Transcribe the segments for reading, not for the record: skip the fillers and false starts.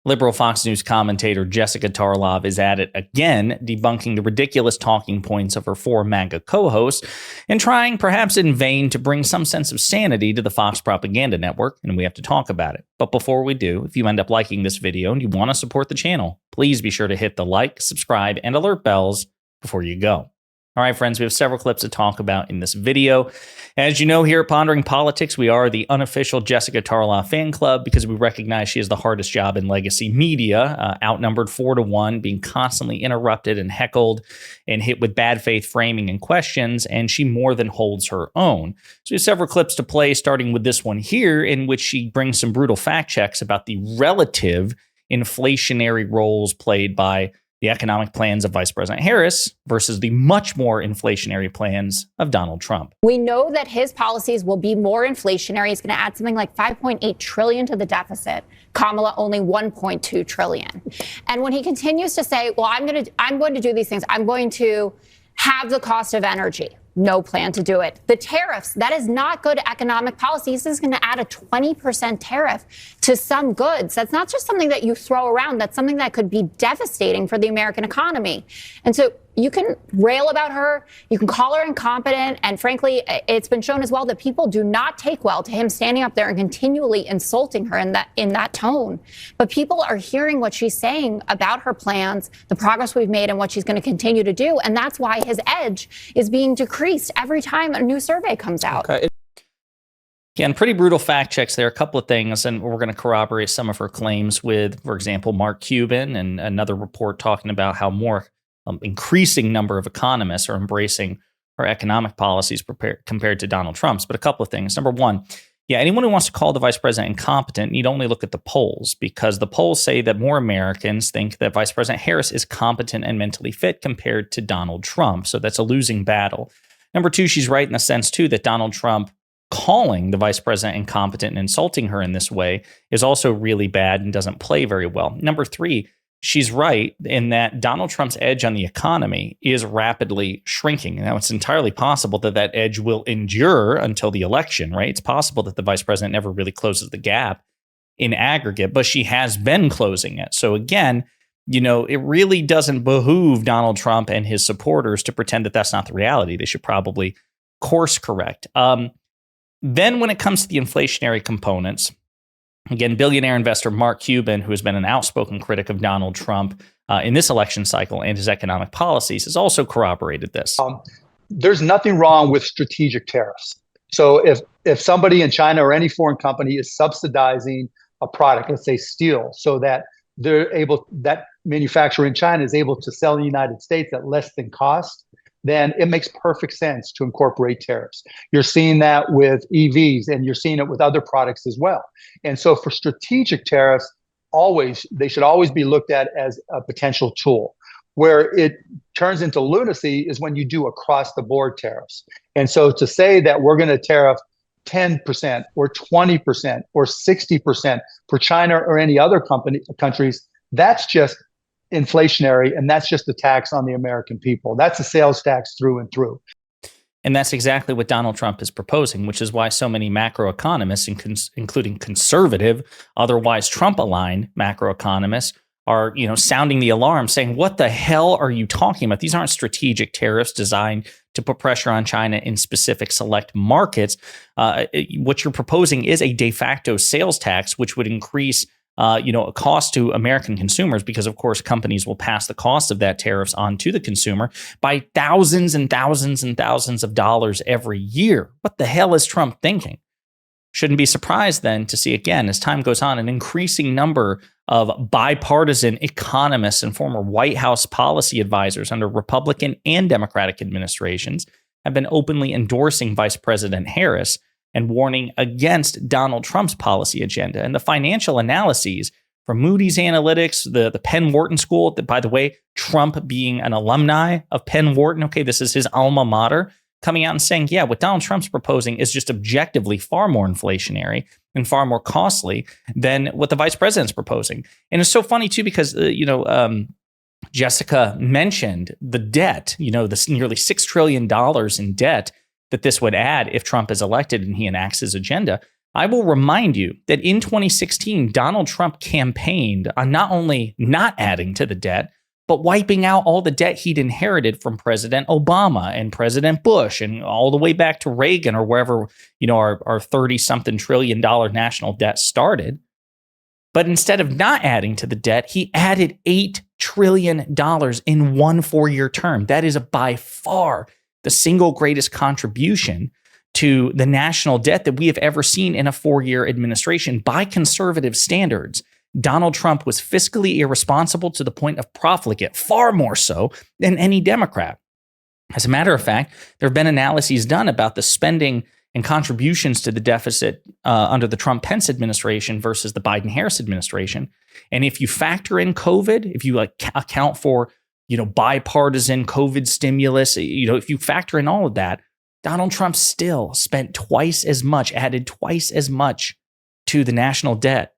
Liberal Fox News commentator Jessica Tarlov is at it again, debunking the ridiculous talking points of her four MAGA co-hosts and trying, perhaps in vain, to bring some sense of sanity to the Fox propaganda network, and we have to talk about it. But before we do, if you end up liking this video and you want to support the channel, please be sure to hit the like, subscribe, and alert bells before you go. All right, friends, we have several clips to talk about in this video. As you know, here at Pondering Politics, we are the unofficial Jessica Tarlov fan club because we recognize she has the hardest job in legacy media, outnumbered 4-1, being constantly interrupted and heckled and hit with bad faith framing and questions, and she more than holds her own. So we have several clips to play, starting with this one here, in which she brings some brutal fact checks about the relative inflationary roles played by the economic plans of Vice President Harris versus the much more inflationary plans of Donald Trump. We know that his policies will be more inflationary. He's going to add something like $5.8 trillion to the deficit. Kamala only $1.2 trillion. And when he continues to say, well, I'm going to do these things, I'm going to have the cost of energy. No plan to do it. The tariffs, that is not good economic policy. This is going to add a 20% tariff to some goods. That's not just something that you throw around. That's something that could be devastating for the American economy. And so you can rail about her. You can call her incompetent. And frankly, it's been shown as well that people do not take well to him standing up there and continually insulting her in that tone. But people are hearing what she's saying about her plans, the progress we've made, and what she's going to continue to do. And that's why his edge is being decreased every time a new survey comes out. Okay. Again, pretty brutal fact checks there. A couple of things, and we're going to corroborate some of her claims with, for example, Mark Cuban and another report talking about how more increasing number of economists are embracing her economic policies compared to Donald Trump's. But a couple of things. Number one, anyone who wants to call the vice president incompetent need only look at the polls, because the polls say that more Americans think that Vice President Harris is competent and mentally fit compared to Donald Trump. So that's a losing battle. Number two, she's right in the sense, too, that Donald Trump calling the vice president incompetent and insulting her in this way is also really bad and doesn't play very well. Number three, she's right in that Donald Trump's edge on the economy is rapidly shrinking. Now, it's entirely possible that that edge will endure until the election, right? It's possible that the vice president never really closes the gap in aggregate, but she has been closing it. So again, it really doesn't behoove Donald Trump and his supporters to pretend that that's not the reality. They should probably course correct. Then when it comes to the inflationary components, again, billionaire investor Mark Cuban, who has been an outspoken critic of Donald Trump in this election cycle and his economic policies, has also corroborated this. There's nothing wrong with strategic tariffs. So if somebody in China or any foreign company is subsidizing a product, let's say steel, so that that manufacturer in China is able to sell in the United States at less than cost, then it makes perfect sense to incorporate tariffs. You're seeing that with EVs, and you're seeing it with other products as well. And so for strategic tariffs, they should always be looked at as a potential tool. Where it turns into lunacy is when you do across-the-board tariffs. And so to say that we're going to tariff 10% or 20% or 60% for China or any other countries, that's just inflationary, and that's just a tax on the American people. That's a sales tax through and through. And that's exactly what Donald Trump is proposing, which is why so many macroeconomists, including conservative, otherwise Trump-aligned macroeconomists, are sounding the alarm, saying, what the hell are you talking about? These aren't strategic tariffs designed to put pressure on China in specific select markets. What you're proposing is a de facto sales tax, which would increase a cost to American consumers, because, of course, companies will pass the cost of that tariffs on to the consumer by thousands and thousands and thousands of dollars every year. What the hell is Trump thinking? Shouldn't be surprised then to see, again, as time goes on, an increasing number of bipartisan economists and former White House policy advisors under Republican and Democratic administrations have been openly endorsing Vice President Harris and warning against Donald Trump's policy agenda. And the financial analyses from Moody's Analytics, the Penn Wharton School, that, by the way, Trump being an alumni of Penn Wharton, this is his alma mater, coming out and saying, what Donald Trump's proposing is just objectively far more inflationary and far more costly than what the vice president's proposing. And it's so funny, too, because, Jessica mentioned the debt, this nearly $6 trillion in debt that this would add if Trump is elected and he enacts his agenda. I will remind you that in 2016, Donald Trump campaigned on not only not adding to the debt, but wiping out all the debt he'd inherited from President Obama and President Bush and all the way back to Reagan or wherever, our 30-something $1 trillion national debt started. But instead of not adding to the debt, he added $8 trillion in one 4-year term. That is by far the single greatest contribution to the national debt that we have ever seen in a 4-year administration. By conservative standards, Donald Trump was fiscally irresponsible to the point of profligate, far more so than any Democrat. As a matter of fact, there have been analyses done about the spending and contributions to the deficit under the Trump-Pence administration versus the Biden-Harris administration. And if you factor in COVID, if you account for, bipartisan COVID stimulus, if you factor in all of that, Donald Trump still spent twice as much, added twice as much to the national debt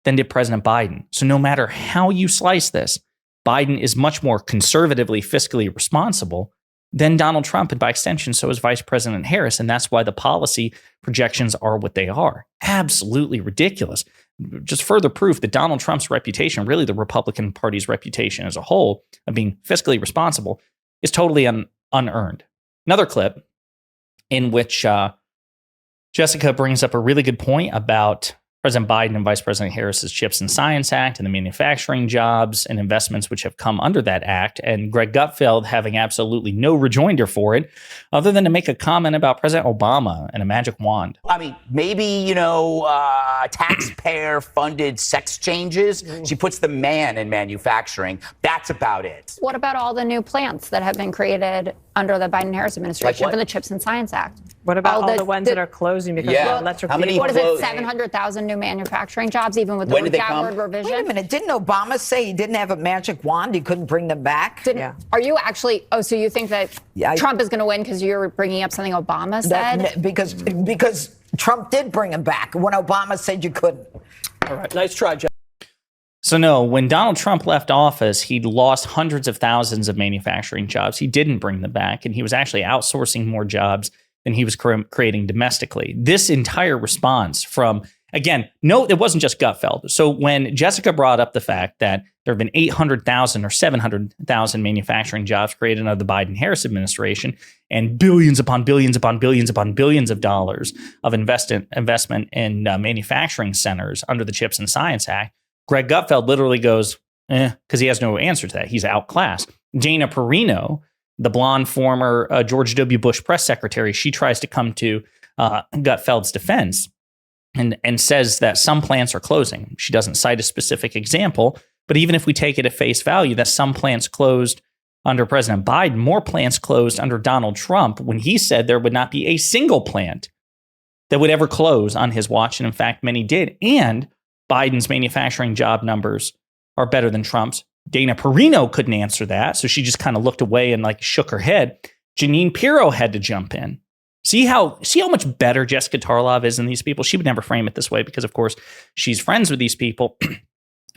than did President Biden. So no matter how you slice this, Biden is much more conservatively fiscally responsible than Donald Trump, and by extension, so is Vice President Harris. And that's why the policy projections are what they are. Absolutely ridiculous. Just further proof that Donald Trump's reputation, really the Republican Party's reputation as a whole, of being fiscally responsible, is totally unearned. Another clip in which Jessica brings up a really good point about President Biden and Vice President Harris's CHIPS and Science Act and the manufacturing jobs and investments which have come under that act, and Greg Gutfeld having absolutely no rejoinder for it other than to make a comment about President Obama and a magic wand. I mean, maybe, taxpayer-funded sex changes. She puts the man in manufacturing. That's about it. What about all the new plants that have been created under the Biden-Harris administration for the CHIPS and Science Act? What about all the ones that are closing because of electric vehicles? What is it, 700,000 new manufacturing jobs, even with the downward revision? Wait a minute. Didn't Obama say he didn't have a magic wand? He couldn't bring them back? Are you actually, so you think that Trump is going to win because you're bringing up something Obama said? Because Trump did bring them back when Obama said you couldn't. All right. Nice try, Jeff. So no, when Donald Trump left office, he'd lost hundreds of thousands of manufacturing jobs. He didn't bring them back, and he was actually outsourcing more jobs than he was creating domestically. This entire response from, again, no, it wasn't just Gutfeld. So when Jessica brought up the fact that there have been 800,000 or 700,000 manufacturing jobs created under the Biden-Harris administration and billions upon billions upon billions upon billions of dollars of investment in manufacturing centers under the CHIPS and Science Act, Greg Gutfeld literally goes, because he has no answer to that. He's outclassed. Dana Perino, the blonde former George W. Bush press secretary, she tries to come to Gutfeld's defense and says that some plants are closing. She doesn't cite a specific example, but even if we take it at face value that some plants closed under President Biden, more plants closed under Donald Trump when he said there would not be a single plant that would ever close on his watch. And in fact, many did. And Biden's manufacturing job numbers are better than Trump's. Dana Perino couldn't answer that, so she just kind of looked away and shook her head. Jeanine Pirro had to jump in. See how much better Jessica Tarlov is than these people? She would never frame it this way because, of course, she's friends with these people.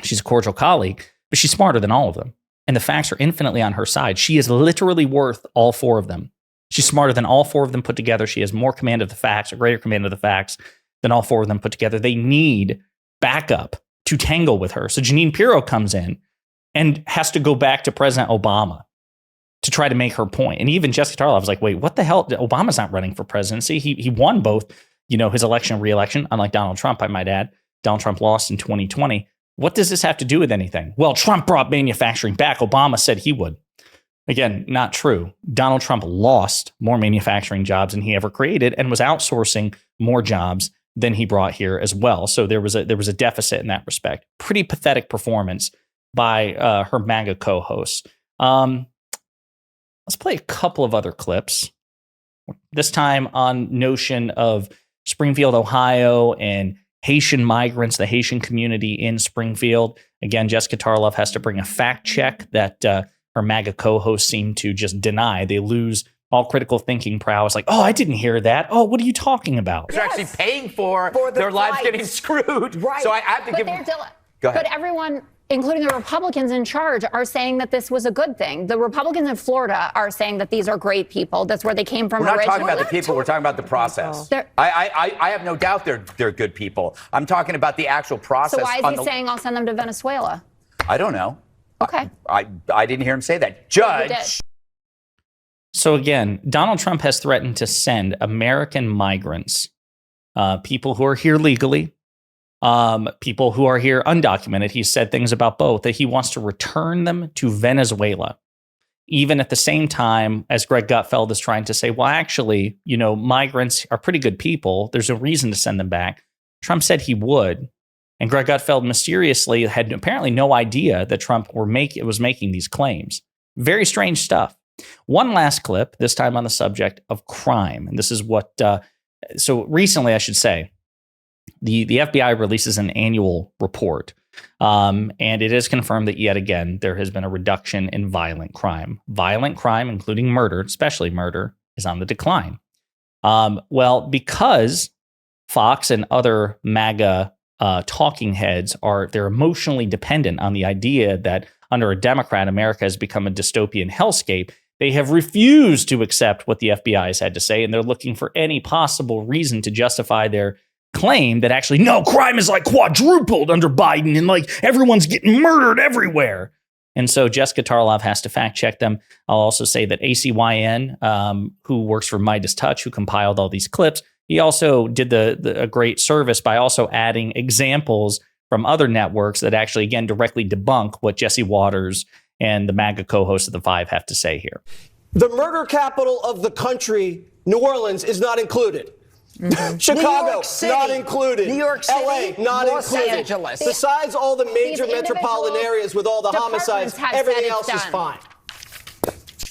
She's a cordial colleague, but she's smarter than all of them. And the facts are infinitely on her side. She is literally worth all four of them. She's smarter than all four of them put together. She has more command of the facts, or greater command of the facts, than all four of them put together. They need backup to tangle with her. So Jeanine Pirro comes in and has to go back to President Obama to try to make her point. And even Jessica Tarlov was like, wait, what the hell? Obama's not running for presidency. He won both, his election and re-election, unlike Donald Trump, I might add. Donald Trump lost in 2020. What does this have to do with anything? Well, Trump brought manufacturing back. Obama said he would. Again, not true. Donald Trump lost more manufacturing jobs than he ever created and was outsourcing more jobs than he brought here as well. So there was a deficit in that respect. Pretty pathetic performance by her MAGA co-hosts. Let's play a couple of other clips. This time on notion of Springfield, Ohio, and Haitian migrants, the Haitian community in Springfield. Again, Jessica Tarlov has to bring a fact check that her MAGA co-hosts seem to just deny. They lose all critical thinking prowess. Like, oh, I didn't hear that. Oh, what are you talking about? They're actually paying for their lives getting screwed. Right. So I have to give them. Go ahead. But including the Republicans in charge, are saying that this was a good thing. The Republicans in Florida are saying that these are great people. That's where they came from originally. We're not talking about the people. We're talking about the process. I have no doubt they're good people. I'm talking about the actual process. So why is he saying I'll send them to Venezuela? I don't know. Okay. I didn't hear him say that. Judge. So again, Donald Trump has threatened to send American migrants, people who are here legally, people who are here undocumented. He said things about both, that he wants to return them to Venezuela, even at the same time as Greg Gutfeld is trying to say, well, actually, migrants are pretty good people. There's a reason to send them back. Trump said he would. And Greg Gutfeld mysteriously had apparently no idea that Trump was making these claims. Very strange stuff. One last clip, this time on the subject of crime. And this is what, so recently, I should say, the FBI releases an annual report. And it is confirmed that yet again, there has been a reduction in violent crime. Violent crime, including murder, especially murder, is on the decline. Well, because Fox and other MAGA talking heads they're emotionally dependent on the idea that under a Democrat, America has become a dystopian hellscape. They have refused to accept what the FBI has had to say, and they're looking for any possible reason to justify their claim that actually, no, crime is like quadrupled under Biden and like everyone's getting murdered everywhere. And so Jessica Tarlov has to fact check them. I'll also say that ACYN, who works for Midas Touch, who compiled all these clips, he also did a great service by also adding examples from other networks that actually, again, directly debunk what Jesse Waters and the MAGA co-hosts of The Five have to say here. The murder capital of the country, New Orleans, is not included. Chicago, not included. New York City, LA, not Los included. Angeles. Besides all the major metropolitan areas with all the homicides, everything else is fine.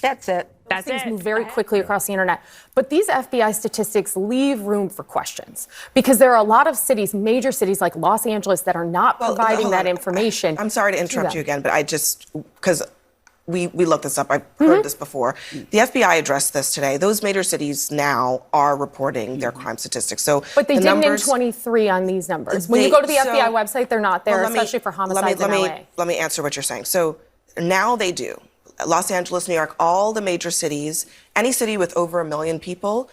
That's it. Things move very quickly across the internet. But these FBI statistics leave room for questions because there are a lot of cities, major cities like Los Angeles, that are not providing that information. I'm sorry to interrupt you again, but because we looked this up. I've heard this before. The FBI addressed this today. Those major cities now are reporting their crime statistics. But they didn't in 23 on these numbers. When you go to the FBI website, they're not there, especially for homicides in LA. Let me answer what you're saying. So now they do. Los Angeles, New York, all the major cities, any city with over 1 million people,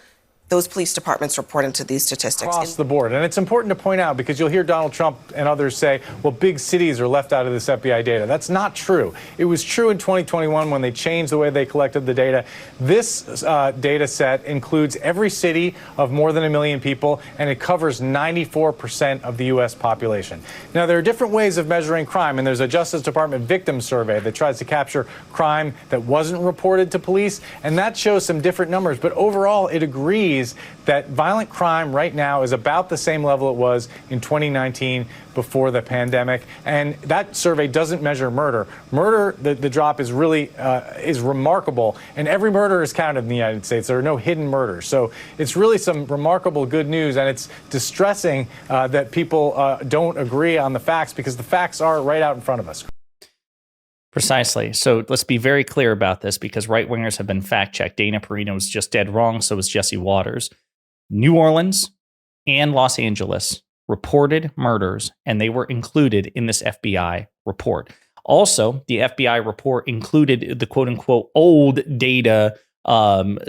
those police departments report into these statistics. Across the board. And it's important to point out because you'll hear Donald Trump and others say, well, big cities are left out of this FBI data. That's not true. It was true in 2021 when they changed the way they collected the data. This data set includes every city of more than 1 million people, and it covers 94% of the U.S. population. Now, there are different ways of measuring crime, and there's a Justice Department victim survey that tries to capture crime that wasn't reported to police, and that shows some different numbers. But overall, it agrees that violent crime right now is about the same level it was in 2019 before the pandemic. And that survey doesn't measure murder. Murder, the drop is really is remarkable. And every murder is counted in the United States. There are no hidden murders. So it's really some remarkable good news. And it's distressing that people don't agree on the facts because the facts are right out in front of us. Precisely. So let's be very clear about this because right-wingers have been fact-checked. Dana Perino was just dead wrong. So was Jesse Waters. New Orleans and Los Angeles reported murders, and they were included in this FBI report. Also, the FBI report included the quote-unquote old data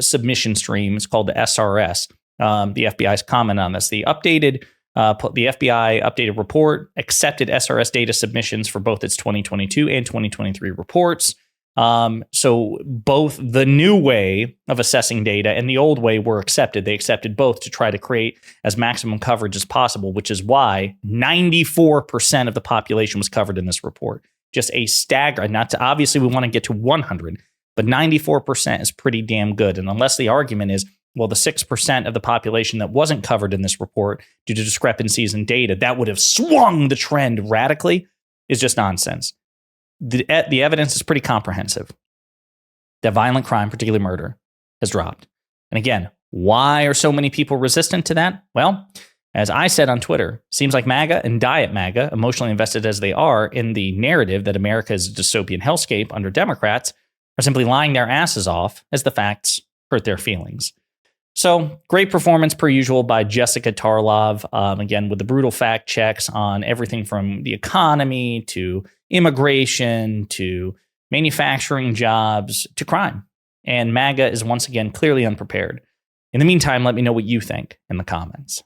submission stream. It's called the SRS. The FBI's comment on this. The FBI updated report accepted SRS data submissions for both its 2022 and 2023 reports. So both the new way of assessing data and the old way were accepted. They accepted both to try to create as maximum coverage as possible, which is why 94% of the population was covered in this report. Just a stagger. Obviously, we want to get to 100, but 94% is pretty damn good. And unless the argument is, well, the 6% of the population that wasn't covered in this report due to discrepancies in data, that would have swung the trend radically, is just nonsense. The evidence is pretty comprehensive that violent crime, particularly murder, has dropped. And again, why are so many people resistant to that? Well, as I said on Twitter, seems like MAGA and Diet MAGA, emotionally invested as they are in the narrative that America is a dystopian hellscape under Democrats, are simply lying their asses off as the facts hurt their feelings. So great performance per usual by Jessica Tarlov. Again, with the brutal fact checks on everything from the economy to immigration to manufacturing jobs to crime. And MAGA is once again clearly unprepared. In the meantime, let me know what you think in the comments.